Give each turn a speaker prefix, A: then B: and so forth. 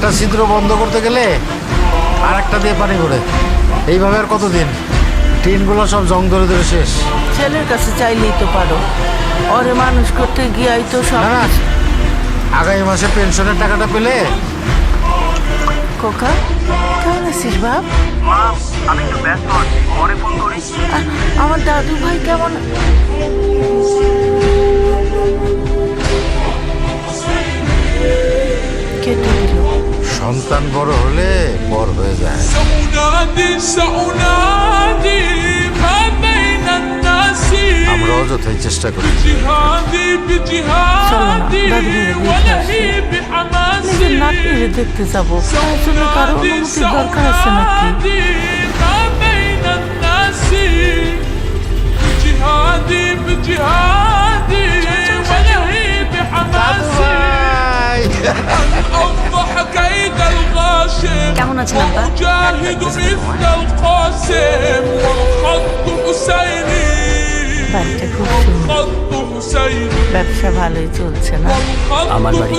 A: একটা ছিদ্র বন্ধ করতে গেলে আর একটা দিয়ে পানি পড়ে। এইভাবে আর কতদিন? টিনগুলো সব জং ধরে ধরে শেষ।
B: ছেলের কাছে চাইলেই তো পারো, ওরে মানুষ করতে গিয়াই তো সব।
A: না না, আগামী মাসে পেনশনের টাকাটা পেলে।
B: খোকা, কেমন আছিস বাপ?
C: মা, আমি একটু ব্যস্ত আছি, পরে ফোন করি।
B: আমার দাদু ভাই কেমন? কেটে দিল।
A: সন্তান বড় হলে বড় হয়ে যায়। আমরা অযথাই চেষ্টা করি।
B: চলো না, দাদু ভাইয়ের দেখে আসি। নিজের নাতনিরে দেখতে যাবো, তার জন্য কারো অনুমতির দরকার আছে নাকি?
A: দাদু ভাই!
D: কেমন আছেন আব্বা?
B: বাড়িটা খুব সুন্দর, ব্যবসা ভালোই চলছে না?
C: আমার বাড়ি